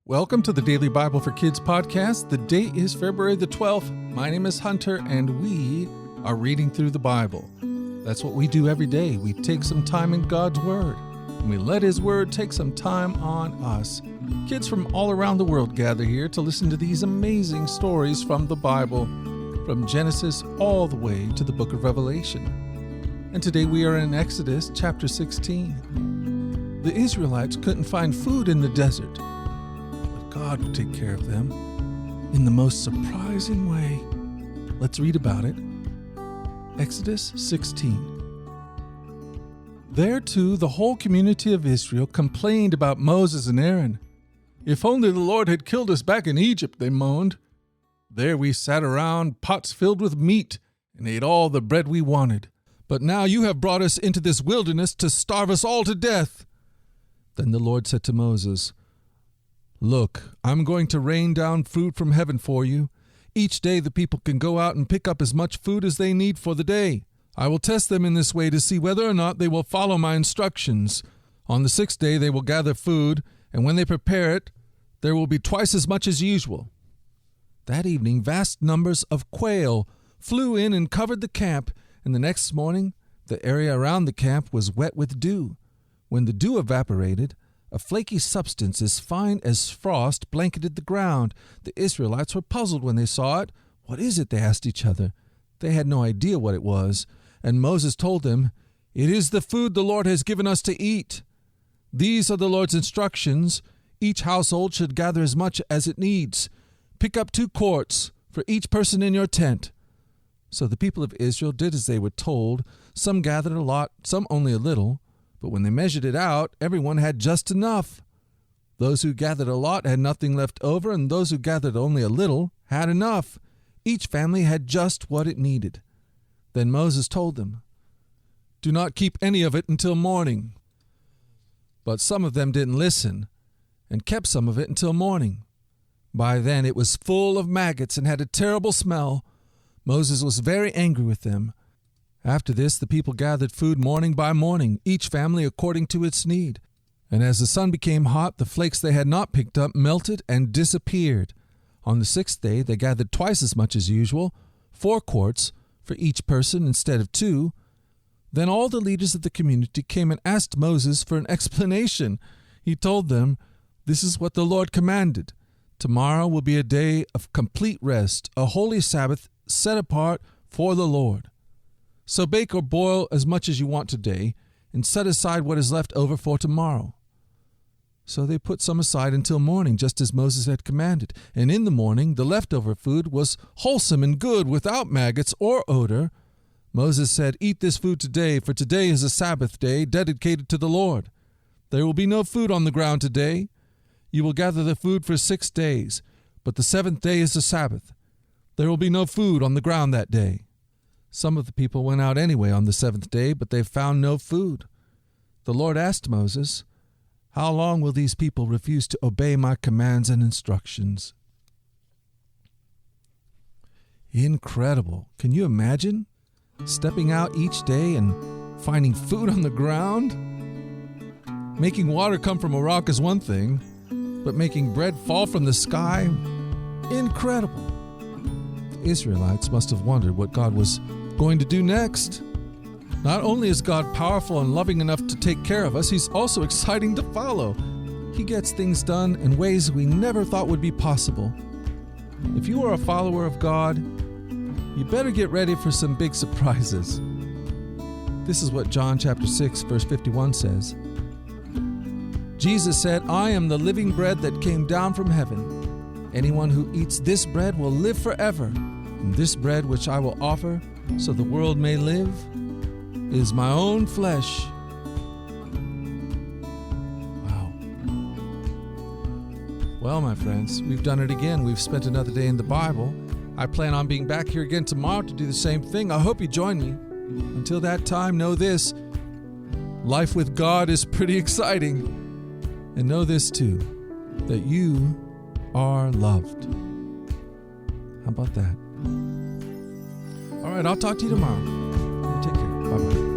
Welcome to the Daily Bible for Kids podcast. The date is February the 12th. My name is Hunter, and we are reading through the Bible. That's what we do every day. We take some time in God's Word, and we let His Word take some time on us. Kids from all around the world gather here to listen to these amazing stories from the Bible, from Genesis all the way to the book of Revelation. And today we are in Exodus chapter 16. The Israelites couldn't find food in the desert. God will take care of them in the most surprising way. Let's read about it. Exodus 16. There too, the whole community of Israel complained about Moses and Aaron. If only the Lord had killed us back in Egypt, they moaned. There we sat around, pots filled with meat, and ate all the bread we wanted. But now you have brought us into this wilderness to starve us all to death. Then the Lord said to Moses, Look, I'm going to rain down food from heaven for you. Each day the people can go out and pick up as much food as they need for the day. I will test them in this way to see whether or not they will follow my instructions. On the sixth day they will gather food, and when they prepare it, there will be twice as much as usual. That evening vast numbers of quail flew in and covered the camp, and the next morning the area around the camp was wet with dew. When the dew evaporated, a flaky substance as fine as frost blanketed the ground. The Israelites were puzzled when they saw it. What is it? They asked each other. They had no idea what it was. And Moses told them, It is the food the Lord has given us to eat. These are the Lord's instructions. Each household should gather as much as it needs. Pick up 2 quarts for each person in your tent. So the people of Israel did as they were told. Some gathered a lot, some only a little. But when they measured it out, everyone had just enough. Those who gathered a lot had nothing left over, and those who gathered only a little had enough. Each family had just what it needed. Then Moses told them, Do not keep any of it until morning. But some of them didn't listen, and kept some of it until morning. By then it was full of maggots and had a terrible smell. Moses was very angry with them. After this, the people gathered food morning by morning, each family according to its need. And as the sun became hot, the flakes they had not picked up melted and disappeared. On the 6th day, they gathered twice as much as usual, 4 quarts for each person instead of 2. Then all the leaders of the community came and asked Moses for an explanation. He told them, This is what the Lord commanded. Tomorrow will be a day of complete rest, a holy Sabbath set apart for the Lord. So bake or boil as much as you want today, and set aside what is left over for tomorrow. So they put some aside until morning, just as Moses had commanded. And in the morning the leftover food was wholesome and good, without maggots or odor. Moses said, Eat this food today, for today is a Sabbath day dedicated to the Lord. There will be no food on the ground today. You will gather the food for 6 days, but the 7th day is the Sabbath. There will be no food on the ground that day. Some of the people went out anyway on the 7th day, but they found no food. The Lord asked Moses, How long will these people refuse to obey my commands and instructions? Incredible. Can you imagine stepping out each day and finding food on the ground? Making water come from a rock is one thing, but making bread fall from the sky? Incredible. The Israelites must have wondered what God was going to do next. Not only is God powerful and loving enough to take care of us, He's also exciting to follow. He gets things done in ways we never thought would be possible. If you are a follower of God, you better get ready for some big surprises. This is what John chapter 6, verse 51 says. Jesus said, I am the living bread that came down from heaven. Anyone who eats this bread will live forever. And this bread which I will offer so the world may live is my own flesh. Wow. Well, my friends, we've done it again. We've spent another day in the Bible. I plan on being back here again tomorrow to do the same thing. I hope you join me. Until that time, know this. Life with God is pretty exciting. And know this too, that you are loved. How about that? All right, I'll talk to you tomorrow. Take care. Bye-bye.